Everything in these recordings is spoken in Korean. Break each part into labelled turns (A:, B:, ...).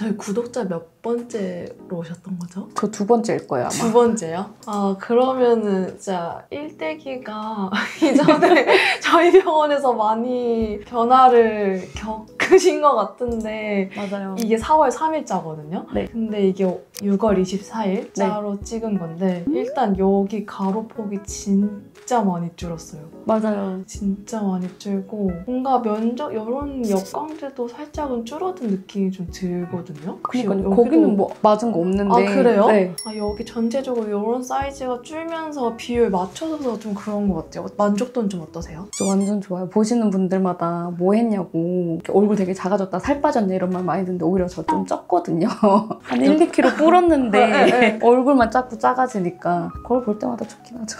A: 저희 구독자 몇 번째로 오셨던 거죠?
B: 저 2번째일 거예요, 아마.
A: 2번째요? 아, 그러면은 진짜 일대기가 이전에 저희 병원에서 많이 변화를 겪으신 것 같은데
B: 맞아요.
A: 이게 4월 3일자거든요?
B: 네.
A: 근데 이게 6월 24일자로 찍은 건데 일단 여기 가로폭이 진짜 많이 줄었어요.
B: 맞아요.
A: 진짜 많이 줄고 뭔가 면적 이런 역광대도 살짝은 줄어든 느낌이 좀 들거든요.
B: 그러니까요. 거기는 뭐 맞은 거 없는데.
A: 아, 그래요?
B: 네.
A: 아, 여기 전체적으로 이런 사이즈가 줄면서 비율 맞춰져서 좀 그런 것 같아요. 만족도는 좀 어떠세요?
B: 저 완전 좋아요. 보시는 분들마다 뭐 했냐고 이렇게 얼굴 되게 작아졌다, 살 빠졌네 이런 말 많이 듣는데 오히려 저 좀 쪘거든요. 한 1~2kg 불었는데 얼굴만 자꾸 작아지니까 거울 볼 때마다 좋긴 하죠.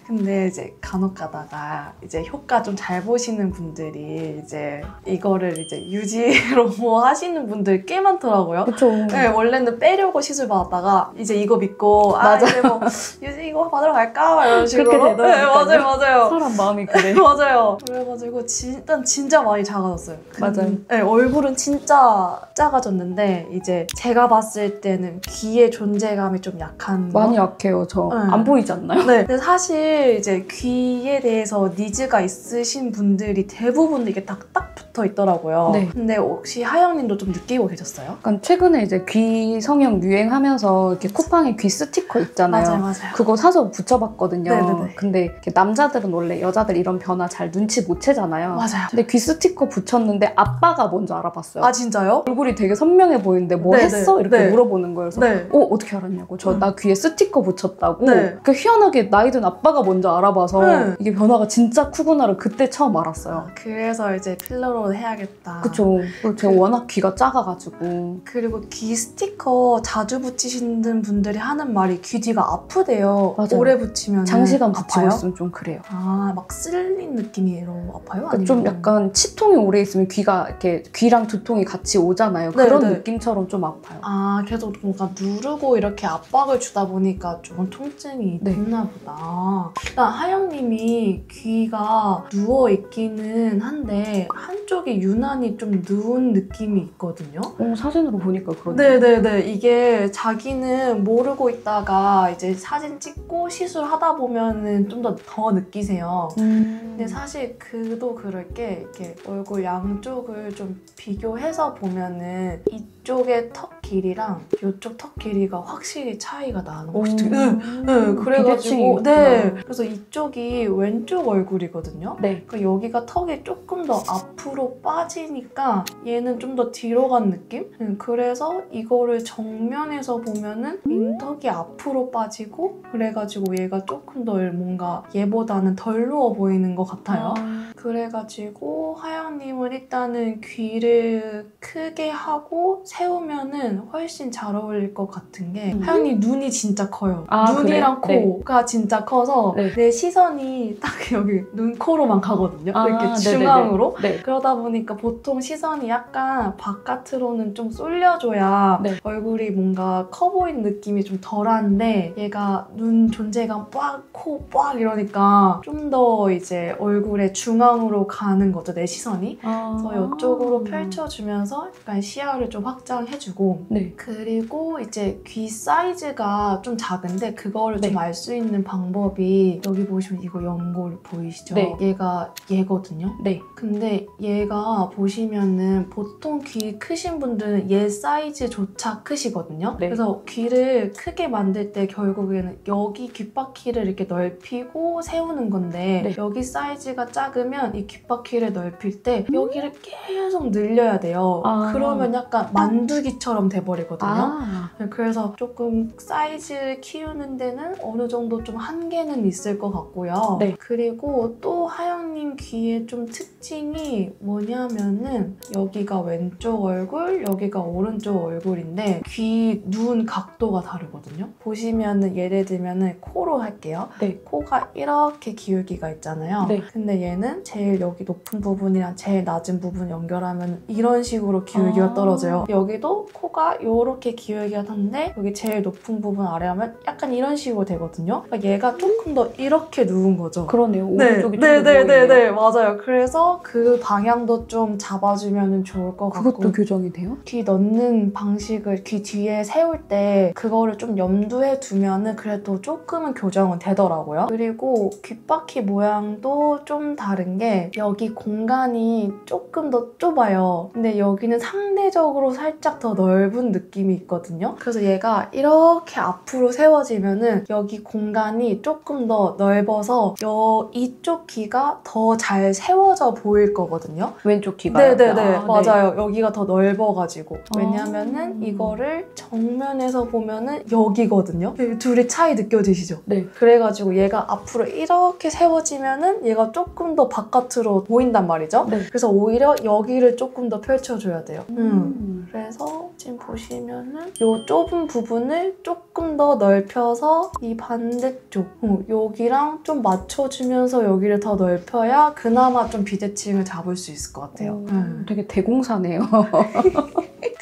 A: 근데 이제 간혹 가다가 이제 효과 좀 잘 보시는 분들이 이제 이거를 이제 유지로 뭐 하시는 분들 꽤 많더라고요.
B: 그쵸.
A: 네, 원래는 빼려고 시술 받았다가 이제 이거 믿고
B: 맞아.
A: 이제 뭐 유지 이거 받으러 갈까? 이런 식으로.
B: 그렇게 되더라고요.
A: 네, 맞아요.
B: 사람 마음이 그래.
A: 맞아요. 그래가지고 일단 진짜 많이 작아졌어요.
B: 맞아요.
A: 네, 얼굴은 진짜 작아졌는데 이제 제가 봤을 때는 귀의 존재감이 좀 약한 거?
B: 많이 약해요. 저 안
A: 네.
B: 보이지 않나요?
A: 네. 근데 사실 이제 귀에 대해서 니즈가 있으신 분들이 대부분 이게 딱 붙어 있더라고요.
B: 네.
A: 근데 혹시 하영님도 좀 느끼고 계셨어요?
B: 약간 최근에 이제 귀 성형 유행하면서 이렇게 쿠팡에 귀 스티커 있잖아요.
A: 맞아요.
B: 그거 사서 붙여봤거든요.
A: 네네네.
B: 근데 이렇게 남자들은 원래 여자들 이런 변화 잘 눈치 못 채잖아요.
A: 맞아요.
B: 근데 귀 스티커 붙였는데 아빠가 먼저 알아봤어요.
A: 아, 진짜요?
B: 얼굴이 되게 선명해 보이는데 뭐
A: 네네.
B: 했어? 이렇게
A: 네.
B: 물어보는 거예요. 그래서
A: 네.
B: 어떻게 알았냐고. 나 귀에 스티커 붙였다고.
A: 네.
B: 그 희한하게 나이 든 아빠가 먼저 알아봐서
A: 네.
B: 이게 변화가 진짜 크구나를 그때 처음 알았어요.
A: 그래서 이제 필러로 해야겠다.
B: 그쵸. 그리고 제가 워낙 귀가 작아가지고.
A: 그리고 귀 스티커 자주 붙이시는 분들이 하는 말이 귀 뒤가 아프대요.
B: 맞아요.
A: 오래 붙이면
B: 장시간 붙이고
A: 아파요?
B: 있으면 좀 그래요.
A: 아, 막 쓸린 느낌이로 아파요?
B: 그러니까 좀 약간 치통이 오래 있으면 귀가 이렇게 귀랑 두통이 같이 오잖아요. 그런
A: 네.
B: 느낌처럼 좀 아파요.
A: 아, 계속 뭔가 누르고 이렇게 압박을 주다 보니까 조금 통증이
B: 네.
A: 있나 보다. 일단 하영님이 귀가 누워있기는 한데 한쪽이 유난히 좀 누운 느낌이 있거든요.
B: 사진으로 보니까 그러네요.
A: 네네네. 이게 자기는 모르고 있다가 이제 사진 찍고 시술하다 보면은 좀 더 느끼세요. 근데 사실 그도 그럴 게 이렇게 얼굴 양쪽을 좀 비교해서 보면은 이쪽의 턱 길이랑 이쪽 턱 길이가 확실히 차이가 나는 것 같아요. 네, 그래가지고 그래서 이쪽이 왼쪽 얼굴이거든요.
B: 네.
A: 그러니까 여기가 턱이 조금 더 앞으로 빠지니까 얘는 좀 더 뒤로 간 느낌? 그래서 이거를 정면에서 보면은 인턱이 앞으로 빠지고 그래가지고 얘가 조금 더 뭔가 얘보다는 덜 누워 보이는 것 같아요. 그래가지고 하영님은 일단은 귀를 크게 하고 세우면은 훨씬 잘 어울릴 것 같은 게 하영님 눈이 진짜 커요. 눈이랑
B: 그래?
A: 코가 진짜 커서 내 시선이 딱 여기 눈, 코로만 가거든요. 이렇게 중앙으로. 그러다 보니까 보통 시선이 약간 바깥으로는 좀 쏠려줘야 얼굴이 뭔가 커 보이는 느낌이 좀 덜한데 얘가 눈 존재감 빡, 코 빡 이러니까 좀 더 이제 얼굴의 중앙으로 가는 거죠, 내 시선이. 그래서 이쪽으로 펼쳐주면서 약간 시야를 좀 확장해주고 그리고 이제 귀 사이즈가 좀 작은데 그거를 좀 알 수 있는 방법이 여기 보시면 이거 연골 보이시죠? 얘가 얘거든요. 근데 얘가 보시면은 보통 귀 크신 분들은 얘 사이즈조차 크시거든요. 그래서 귀를 크게 만들 때 결국에는 여기 귓바퀴를 이렇게 넓히고 세우는 건데 여기 사이즈가 작으면 이 귓바퀴를 넓힐 때 여기를 계속 늘려야 돼요. 그러면 약간 만두기처럼 돼버리거든요. 그래서 조금 사이즈를 키우는 데는 어느 정도 좀 한계는 있을 것 같고요. 그리고 또 하영님 귀의 좀 특징이 뭐냐면은 여기가 왼쪽 얼굴, 여기가 오른쪽 얼굴인데 귀 눈 각도가 다르거든요. 보시면은 예를 들면은 코로 할게요. 코가 이렇게 기울기가 있잖아요. 근데 얘는 제일 여기 높은 부분이랑 제일 낮은 부분 연결하면 이런 식으로 기울기가 떨어져요. 여기도 코가 혀가 이렇게 기울기가 하는데 여기 제일 높은 부분 아래 하면 약간 이런 식으로 되거든요. 그러니까 얘가 조금 더 이렇게 누운 거죠.
B: 그러네요.
A: 네,
B: 오른쪽이
A: 네, 맞아요. 그래서 그 방향도 좀 잡아주면 좋을 것 같고.
B: 그것도 교정이 돼요?
A: 귀 넣는 방식을 귀 뒤에 세울 때 그거를 좀 염두에 두면은 그래도 조금은 교정은 되더라고요. 그리고 귓바퀴 모양도 좀 다른 게 여기 공간이 조금 더 좁아요. 근데 여기는 상대적으로 살짝 더 넓은 느낌이 있거든요. 그래서 얘가 이렇게 앞으로 세워지면은 여기 공간이 조금 더 넓어서 이쪽 귀가 더 잘 세워져 보일 거거든요.
B: 왼쪽 귀가?
A: 네네네. 맞아요. 여기가 더 넓어가지고. 왜냐면은 이거를 정면에서 보면은 여기거든요. 둘이 차이 느껴지시죠?
B: 네.
A: 그래가지고 얘가 앞으로 이렇게 세워지면은 얘가 조금 더 바깥으로 보인단 말이죠.
B: 네.
A: 그래서 오히려 여기를 조금 더 펼쳐줘야 돼요. 그래서 지금 보시면은 이 좁은 부분을 조금 더 넓혀서 이 반대쪽 여기랑 좀 맞춰주면서 여기를 더 넓혀야 그나마 좀 비대칭을 잡을 수 있을 것 같아요.
B: 되게 대공사네요.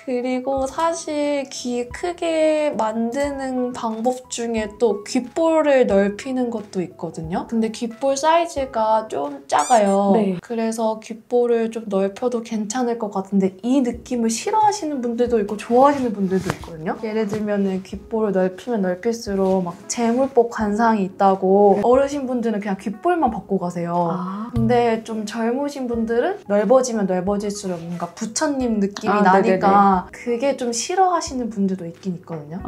A: 그리고 사실 귀 크게 만드는 방법 중에 또 귓볼을 넓히는 것도 있거든요. 근데 귓볼 사이즈가 좀 작아요.
B: 네.
A: 그래서 귓볼을 좀 넓혀도 괜찮을 것 같은데 이 느낌을 싫어하시는 분들도 있고 좋아하시는 분들도 있거든요. 예를 들면 귓볼을 넓히면 넓힐수록 막 재물복 관상이 있다고 어르신분들은 그냥 귓볼만 벗고 가세요. 근데 좀 젊으신 분들은 넓어지면 넓어질수록 뭔가 부처님 느낌이 나니까 그게 좀 싫어하시는 분들도 있긴 있거든요.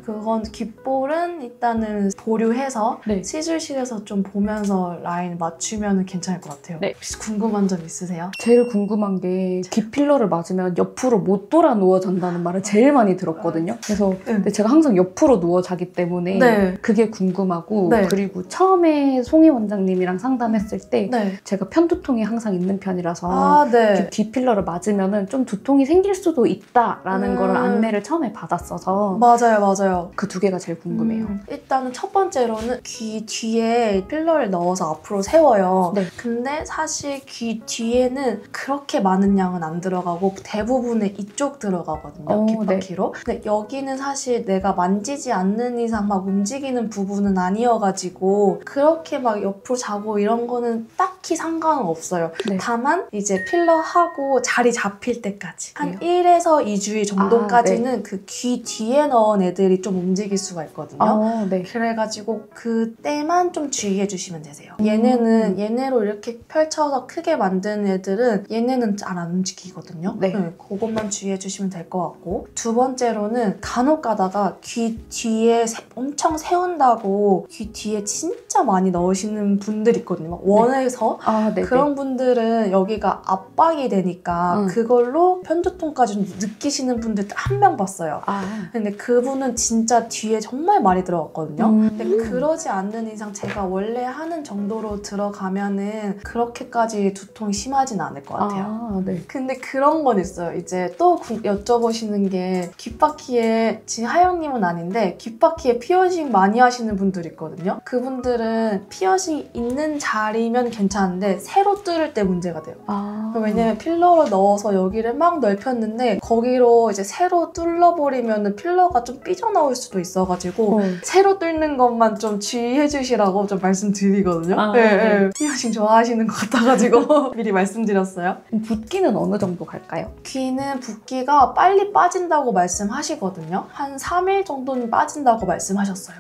A: 그건 귓볼은 일단은 보류해서 시술실에서 좀 보면서 라인 맞추면 괜찮을 것 같아요.
B: 네.
A: 혹시 궁금한 점 있으세요?
B: 제일 궁금한 게 귀 필러를 맞으면 옆으로 못 돌아 누워 잔다는 말을 제일 많이 들었거든요. 그래서 근데 제가 항상 옆으로 누워 자기 때문에 그게 궁금하고 그리고 처음에 송희 원장님이랑 상담했을 때 제가 편두통이 항상 있는 편이라서 귀 필러를 맞으면 좀 두통이 생길 수도 있다라는 거를 안내를 처음에 받았어서
A: 맞아요.
B: 그 두 개가 제일 궁금해요.
A: 일단은 첫 번째로는 귀 뒤에 필러를 넣어서 앞으로 세워요. 근데 사실 귀 뒤에는 그렇게 많은 양은 안 들어가고 대부분은 이쪽 들어가거든요. 귓바퀴로. 근데 여기는 사실 내가 만지지 않는 이상 막 움직이는 부분은 아니어가지고 그렇게 막 옆으로 자고 이런 거는 딱히 상관은 없어요. 다만 이제 필러하고 자리 잡힐 때까지 한 1에서 2주일 정도까지는 그 귀 뒤에 넣은 애들이 좀 움직일 수가 있거든요. 그래가지고 그때만 좀 주의해 주시면 되세요. 얘네로 이렇게 펼쳐서 크게 만드는 애들은 얘네는 잘 안 움직이거든요. 그것만 주의해 주시면 될 것 같고 두 번째로는 간혹 가다가 귀 뒤에 엄청 세운다고 귀 뒤에 진짜 많이 넣으시는 분들이 있거든요. 원해서 그런 분들은 여기가 압박이 되니까 그걸로 편두통까지 느끼시는 분들 한 명 봤어요. 근데 그분은 진짜 뒤에 정말 많이 들어갔거든요. 근데 그러지 않는 이상 제가 원래 하는 정도로 들어가면은 그렇게까지 두통이 심하진 않을 것 같아요. 근데 그런 건 있어요. 이제 또 여쭤보시는 게 귓바퀴에 지금 하영님은 아닌데 귓바퀴에 피어싱 많이 하시는 분들 있거든요. 그분들은 피어싱 있는 자리면 괜찮은데 새로 뚫을 때 문제가 돼요. 왜냐면 필러를 넣어서 여기를 막 넓혔는데 거기로 이제 새로 뚫어버리면 필러가 좀 삐져나올 수도 있어가지고 새로 뚫는 것만 좀 주의해 주시라고 좀 말씀드리거든요. 피어싱 좋아하시는 것 같아가지고 미리 말씀드렸어요.
B: 붓기는 어느 정도 갈까요?
A: 귀는 붓기가 빨리 빠진다고 말씀하시거든요. 한 3일 정도는 빠진다고 말씀하셨어요.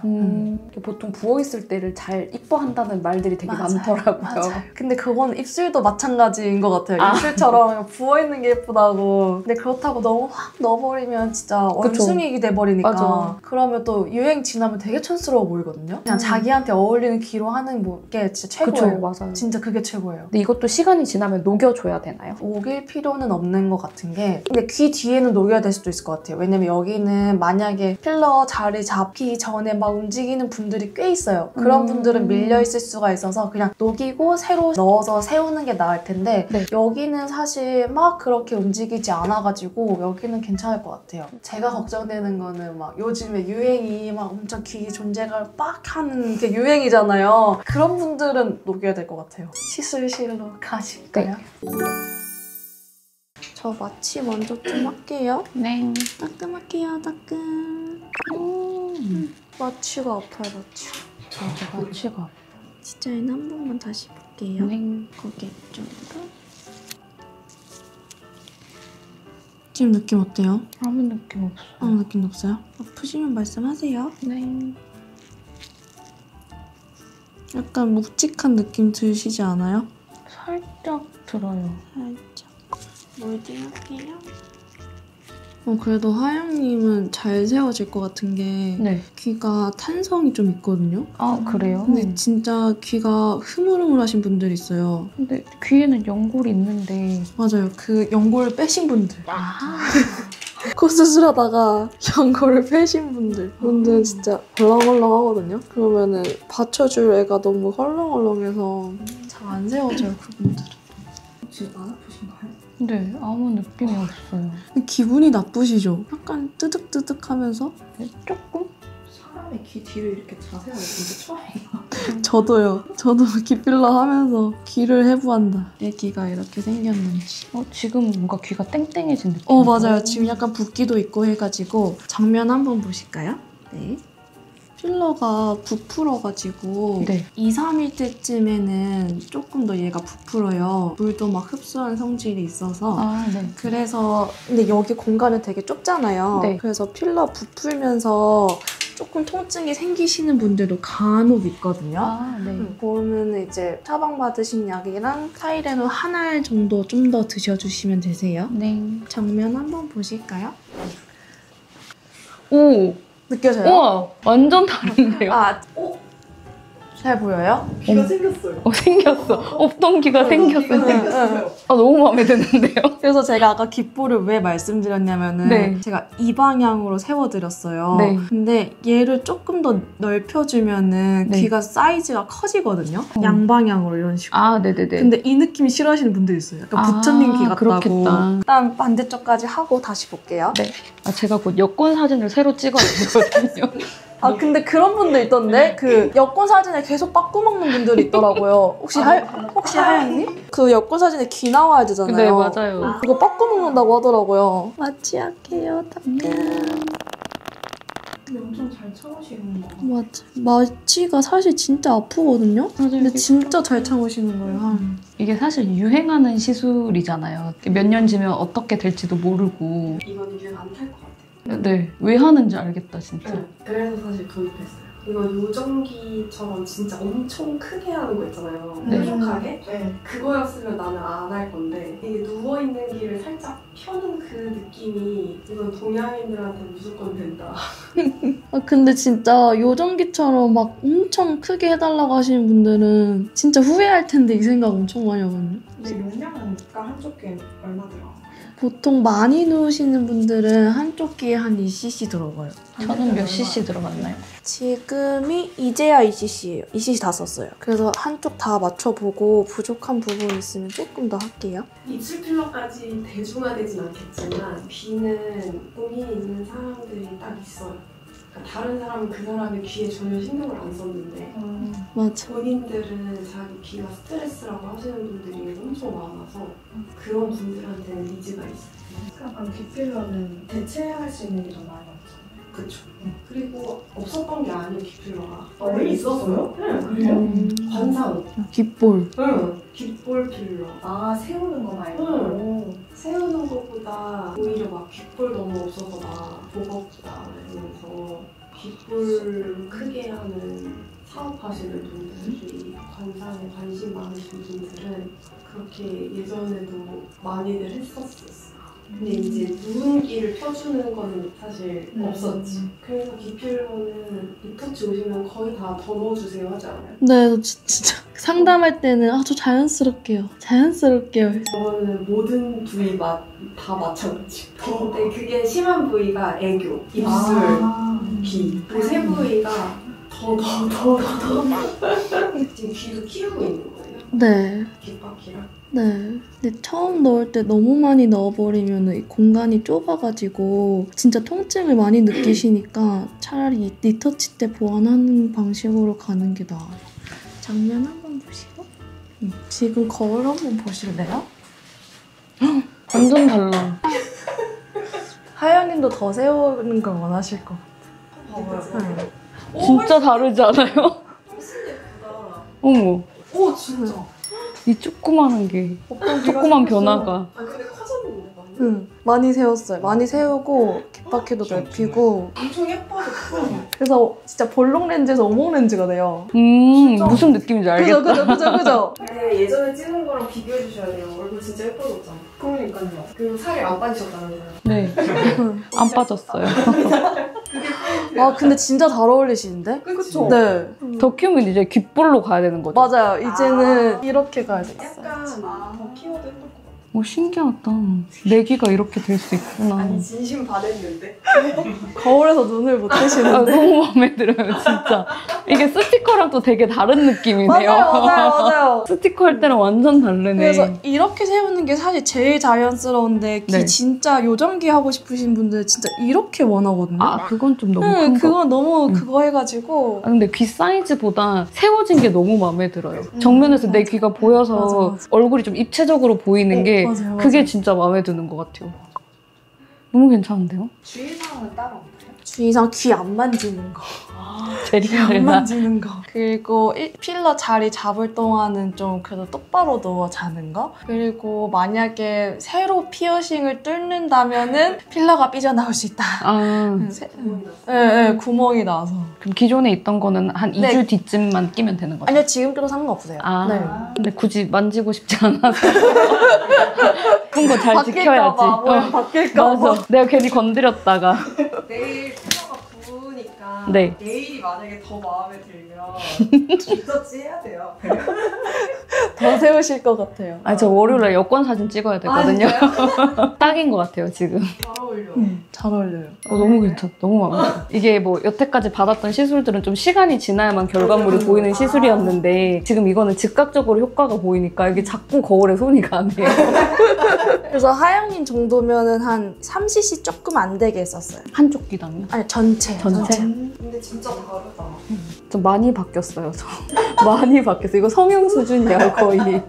B: 보통 부어있을 때를 잘 이뻐한다는 말들이 되게 많더라고요.
A: 근데 그건 입술도 마찬가지인 것 같아요. 입술처럼 부어있는 게 예쁘다고. 근데 그렇다고 너무 확 넣어버리면 진짜 원숭이가 돼버리니까 그러면 또 유행 지나면 되게 촌스러워 보이거든요. 그냥 자기한테 어울리는 귀로 하는 게 진짜 최고예요.
B: 맞아요.
A: 진짜 그게 최고예요.
B: 근데 이것도 시간이 지나면 녹여줘야 되나요?
A: 녹일 필요는 없는 것 같은 게 근데 귀 뒤에는 녹여야 될 수도 있을 것 같아요. 왜냐면 여기는 만약에 필러 자리 잡기 전에 막 움직이는 분들이 꽤 있어요. 그런 분들은 밀려있을 수가 있어서 그냥 녹이고 새로 넣어서 세우는 게 나을 텐데 여기는 사실 막 그렇게 움직이지 않아가지고 여기는 괜찮을 것 같아요. 제가 걱정되는 거는 막 요즘에 유행이 막 엄청 귀 존재감을 빡 하는 게 유행이잖아요. 그런 분들은 녹여야 될 것 같아요. 시술실로 가실까요? 저 마취 먼저 좀 할게요.
B: 네.
A: 따끔할게요, 따끔. 마취가 아파요, 마취가.
B: 맞아, 마취가 아파.
A: 진짜에는 한 번만 다시 볼게요.
B: 네.
A: 고개 쪽으로. 지금 느낌 어때요?
B: 아무 느낌 없어요.
A: 아무 느낌 없어요? 아프시면 말씀하세요.
B: 네.
A: 약간 묵직한 느낌 드시지 않아요?
B: 살짝 들어요.
A: 살짝. 몰딩 할게요. 그래도 하영님은 잘 세워질 것 같은 게
B: 네.
A: 귀가 탄성이 좀 있거든요.
B: 아, 그래요?
A: 근데 진짜 귀가 흐물흐물하신 분들 있어요.
B: 근데 귀에는 연골이 있는데.
A: 맞아요. 그 연골 빼신 분들.
B: 아.
A: 코 수술하다가 연골을 빼신 분들은 진짜 헐렁헐렁 하거든요. 그러면은 받쳐줄 애가 너무 헐렁헐렁해서 잘 안 세워져요, 그분들은.
C: 지금 안 아프신가요?
B: 네, 아무 느낌이 없어요.
A: 기분이 나쁘시죠? 약간 뜨득뜨득하면서?
B: 네, 조금?
C: 사람의 귀 뒤를 이렇게 자세하게 보는 게 처음이에요.
A: 저도 귀필러 하면서 귀를 해부한다. 내 귀가 이렇게 생겼는지.
B: 지금 뭔가 귀가 땡땡해진 느낌.
A: 맞아요. 지금 약간 붓기도 있고 해가지고 정면 한번 보실까요? 네. 필러가 부풀어가지고
B: 네.
A: 2, 3일 때쯤에는 조금 더 얘가 부풀어요. 물도 막 흡수하는 성질이 있어서.
B: 아, 네.
A: 그래서 근데 여기 공간은 되게 좁잖아요.
B: 네.
A: 그래서 필러 부풀면서 조금 통증이 생기시는 분들도 간혹 있거든요.
B: 아, 네.
A: 그러면 이제 처방받으신 약이랑 타이레놀 한 알 정도 좀 더 드셔주시면 되세요.
B: 네.
A: 정면 한번 보실까요?
B: 오!
A: 느껴져요?
B: 우와! 완전 다른데요?
A: 잘 보여요?
C: 귀가 생겼어요.
B: 생겼어. 없던 귀가 생겼어.
C: 생겼어요.
B: 너무 마음에 드는데요?
A: 그래서 제가 아까 귓볼을 왜 말씀드렸냐면은
B: 네.
A: 제가 이 방향으로 세워드렸어요.
B: 네.
A: 근데 얘를 조금 더 넓혀주면은
B: 네.
A: 귀가 사이즈가 커지거든요. 양방향으로 이런 식으로.
B: 아, 네네네.
A: 근데 이 느낌 싫어하시는 분들이 있어요. 약간 부처님 귀 같다고.
B: 그렇겠다.
A: 일단 반대쪽까지 하고 다시 볼게요.
B: 네. 제가 곧 여권 사진을 새로 찍어야 되거든요.
A: 근데 그런 분들 있던데 그 여권 사진에 계속 빠꾸 먹는 분들이 있더라고요. 혹시 하영님? 그 여권 사진에 귀 나와야 되잖아요.
B: 네, 맞아요.
A: 그거 빠꾸 먹는다고 하더라고요. 마취할게요, 따끔.
C: 근데 엄청 잘 참으시는 거.
A: 맞아. 마취가 사실 진짜 아프거든요?
B: 맞아요.
A: 근데 진짜 잘 참으시는 거예요.
B: 이게 사실 유행하는 시술이잖아요. 몇 년 지면 어떻게 될지도 모르고.
C: 이건 유행 안 탈 것 같아요.
B: 네. 왜 하는지 알겠다, 진짜.
C: 네. 그래서 사실 도입했어요. 이거 요정기처럼 진짜 엄청 크게 하는 거 있잖아요.
B: 네.
C: 뾰족하게? 네. 그거였으면 나는 안 할 건데 이게 누워있는 귀를 살짝 펴는 그 느낌이 이건 동양인들한테 무조건 된다.
A: 근데 진짜 요정기처럼 막 엄청 크게 해달라고 하시는 분들은 진짜 후회할 텐데 이 생각 엄청 많이 하거든요.
C: 근데 용량은 가 한쪽 귀에 얼마더라?
A: 보통 많이 누우시는 분들은 한쪽 귀에 한 2cc 들어가요.
B: 저는 몇 cc 들어갔나요?
A: 지금이 이제야 2cc예요. 2cc 다 썼어요. 그래서 한쪽 다 맞춰보고 부족한 부분 있으면 조금 더 할게요.
C: 입술 필러까지 대중화되진 않겠지만 귀는 고민이 있는 사람들이 딱 있어요. 그러니까 다른 사람은 그 사람의 귀에 전혀 신경을 안 썼는데
A: 맞아.
C: 본인들은 자기 귀가 스트레스라고 하시는 분들이 엄청 많아서 그런 분들한테는 니즈가 있어요.
D: 약간 귀필러는 대체할 수 있는 게 좀 많이 없잖아요.
C: 그쵸. 그리고 없었던 게 아니에요, 귀필러가.
D: 원래 있었어요?
C: 그래요? 관상.
A: 귓볼.
C: 응. 귓볼 필러.
D: 아, 세우는 거 말고.
C: 응. 세우는 것보다 오히려 막 귓볼 너무 없어서 막 버겁다 이러면서 귓볼 크게 하는 사업하시는 분들이 관상에 관심 많으신 분들은 그렇게 예전에도 많이들 했었어요. 근데 이제 누운 귀를 펴주는 건 사실 없었지. 그래서 귀필러는 리터치 오시면 거의 다 더 넣어주세요 하지 않아요?
A: 네, 진짜 상담할 때는 저 자연스럽게요.
C: 저는 모든 부위 다 마찬가지. 근데 그게 심한 부위가 애교, 입술, 귀. 그 세 부위가 더. 지금 귀도 키우고 있는 거예요?
A: 네.
C: 귓바퀴랑.
A: 네. 근데 처음 넣을 때 너무 많이 넣어버리면 이 공간이 좁아가지고 진짜 통증을 많이 느끼시니까 차라리 리터치 때 보완하는 방식으로 가는 게 나아요. 장면 한번 보시고 지금 거울 한번 보실래요?
B: 완전 달라.
A: 하연님도 더 세우는 걸 원하실 것
C: 봐봐요.
A: 같아요.
B: 진짜 다르지 않아요?
C: 훨씬 예쁘다.
B: 어머,
C: 오 진짜.
B: 이 조그마한 게, 조그만 변화가.
C: 아 근데 커졌는데 많이.
A: 응, 많이 세웠어요. 많이 세우고 귓바퀴도 넓히고.
C: 엄청 예뻐졌어.
A: 그래서 진짜 볼록 렌즈에서 오목 렌즈가 돼요.
B: 무슨 느낌인지 알겠다.
A: 그죠.
C: 근데 예전에 찍은 거랑 비교해 주셔야 돼요. 얼굴 진짜 예뻐졌잖아. 그러니까요. 그리고 살이 안 빠지셨다면서요.
B: 네, 안 빠졌어요.
A: 아 근데 진짜 잘 어울리시는데?
C: 그쵸?
A: 네.
B: 더 키우면 이제 귓볼로 가야 되는 거죠?
A: 맞아요. 이제는 이렇게 가야 돼.
C: 약간 더 키워도 예쁠 것 같아.
B: 오, 신기하다. 내 귀가 이렇게 될 수 있구나.
C: 아니 진심 반했는데.
A: 거울에서 눈을 못
B: 아,
A: 뜨시는데.
B: 너무 마음에 들어요, 진짜. 이게 스티커랑 또 되게 다른 느낌이네요.
A: 맞아요.
B: 스티커 할 때랑 완전 다르네.
A: 그래서 이렇게 세우는 게 사실 제일 자연스러운데 귀
B: 네.
A: 진짜 요정귀 하고 싶으신 분들 진짜 이렇게 원하거든요.
B: 아, 그건 좀 너무 큰 거.
A: 그건 너무 그거 해가지고.
B: 아, 근데 귀 사이즈보다 세워진 게 너무 마음에 들어요. 정면에서 내 귀가 보여서
A: 맞아.
B: 얼굴이 좀 입체적으로 보이는 게
A: 맞아요.
B: 그게 진짜 마음에 드는 것 같아요. 너무 괜찮은데요?
C: 주의사항은 따로 없나요?
A: 주의상 귀 안 만지는 거. 안
B: 제리얼나.
A: 만지는 거. 그리고 필러 자리 잡을 동안은 좀 그래도 똑바로 누워 자는 거. 그리고 만약에 새로 피어싱을 뚫는다면은 필러가 삐져나올 수 있다.
B: 아,
A: 네, 구멍이 나서.
B: 그럼 기존에 있던 거는 한 2주
A: 네.
B: 뒤쯤만 끼면 되는 거죠?
A: 아니요, 지금 껴도 상관없으세요.
B: 아,
A: 네.
B: 근데 굳이 만지고 싶지 않아서. 그런 거 잘 지켜야지.
A: 바뀔까봐.
B: 맞아. 내가 괜히 건드렸다가.
C: 내일 피부가 부으니까
B: 네.
C: 내일이 만약에 더 마음에 들면 리서치 해야 돼요.
A: 더 세우실 것 같아요.
B: 아, 저 월요일에 여권 사진 찍어야 되거든요. 딱인 것 같아요, 지금.
C: 잘 어울려.
A: 잘 어울려요.
B: 너무 괜찮아. 너무 마음에 들어. 이게 뭐 여태까지 받았던 시술들은 좀 시간이 지나야만 결과물이 보이는 시술이었는데 지금 이거는 즉각적으로 효과가 보이니까 이게 자꾸 거울에 손이 가네요.
A: 그래서 하영님 정도면은 한 3cc 조금 안 되게 했었어요.
B: 한쪽 귀당요?
A: 아니, 전체.
C: 근데 진짜 다르다.
B: 좀 많이 바뀌었어요, 저. 많이 바뀌었어요. 이거 성형 수준이야, 거의.